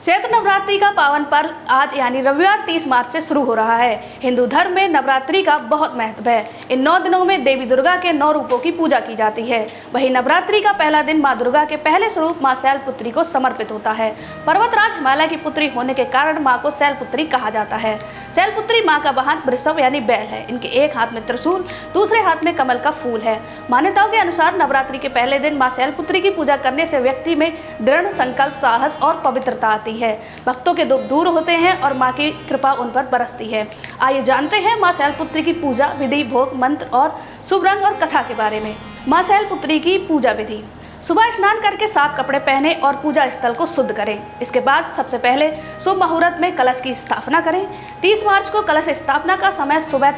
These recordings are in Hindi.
चैत्र नवरात्रि का पावन पर्व आज यानी रविवार 30 मार्च से शुरू हो रहा है। हिंदू धर्म में नवरात्रि का बहुत महत्व है। इन 9 दिनों में देवी दुर्गा के 9 रूपों की पूजा की जाती है। वहीं नवरात्रि का पहला दिन मां दुर्गा के पहले स्वरूप मां शैलपुत्री को समर्पित होता है। पर्वतराज हिमालय की पुत्री होने के कारण मां को शैलपुत्री कहा जाता है। शैलपुत्री मां का वाहन वृषभ यानी बैल है। इनके एक हाथ में त्रिशूल, दूसरे हाथ में कमल का फूल है। मान्यताओं के अनुसार नवरात्रि के पहले दिन मां शैलपुत्री की पूजा करने से व्यक्ति में दृढ़ संकल्प, साहस और पवित्रता आती है। भक्तों के दुख दूर होते हैं और मां की कृपा उन पर बरसती है। आइए जानते हैं मां शैलपुत्री की पूजा विधि, भोग, मंत्र और शुभ रंग और कथा के बारे में। मां शैलपुत्री की पूजा विधि: सुबह स्नान करके साफ कपड़े पहने और पूजा स्थल को शुद्ध करें। इसके बाद सबसे पहले शुभ मुहूर्त में कलश की स्थापना करें। 30 मार्च को कलश स्थापना का समय सुबह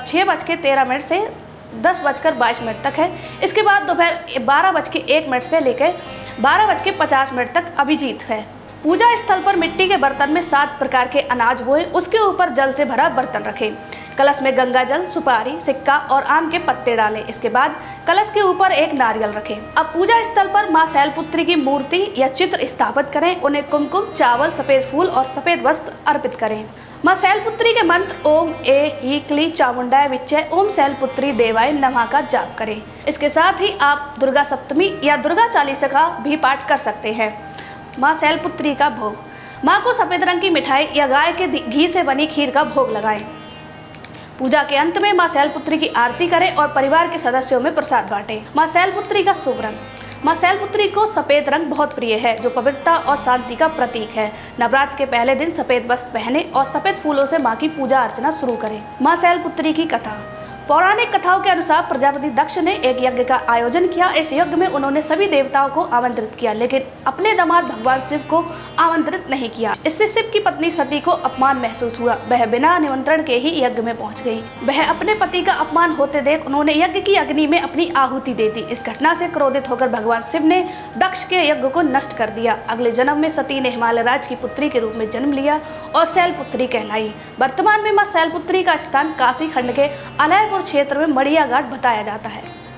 6:13 से 10:22 तक है। इसके बाद दोपहर 12:01 से लेकर 12:50 तक अभिजीत है। पूजा स्थल पर मिट्टी के बर्तन में 7 प्रकार के अनाज बोए, उसके ऊपर जल से भरा बर्तन रखें। कलश में गंगा जल, सुपारी, सिक्का और आम के पत्ते डालें। इसके बाद कलश के ऊपर एक नारियल रखें। अब पूजा स्थल पर मां शैलपुत्री की मूर्ति या चित्र स्थापित करें। उन्हें कुमकुम, चावल, सफेद फूल और सफेद वस्त्र अर्पित करें। मां शैलपुत्री के मंत्र ओम ए क्ली चामुंडाय विच्चय ओम शैलपुत्री देवाय नमः का जाप करें। इसके साथ ही आप दुर्गा सप्तमी या दुर्गा चालीसा का भी पाठ कर सकते हैं। मां शैलपुत्री का भोग: मां को सफेद रंग की मिठाई या गाय के घी से बनी खीर का भोग लगाएं। पूजा के अंत में मां शैलपुत्री की आरती करें और परिवार के सदस्यों में प्रसाद बांटें। मां शैलपुत्री का शुभ रंग: मां शैलपुत्री को सफेद रंग बहुत प्रिय है, जो पवित्रता और शांति का प्रतीक है। नवरात्र के पहले दिन सफेद वस्त्र पहने और सफेद फूलों से मां की पूजा अर्चना शुरू करें। मां शैलपुत्री की कथा: पौराणिक कथाओं के अनुसार प्रजापति दक्ष ने एक यज्ञ का आयोजन किया। इस यज्ञ में उन्होंने सभी देवताओं को आमंत्रित किया, लेकिन अपने दामाद भगवान शिव को आमंत्रित नहीं किया। इससे शिव की पत्नी सती को अपमान महसूस हुआ। वह बिना निमंत्रण के ही यज्ञ में पहुंच गई। वह अपने पति का अपमान होते देख उन्होंने यज्ञ की अग्नि में अपनी आहुति दे दी। इस घटना से क्रोधित होकर भगवान शिव ने दक्ष के यज्ञ को नष्ट कर दिया। अगले जन्म में सती ने हिमालय राज की पुत्री के रूप में जन्म लिया और शैलपुत्री कहलाई। वर्तमान में मां शैलपुत्री का स्थान काशी खंड के अलयपुर क्षेत्र में मड़िया घाट बताया जाता है।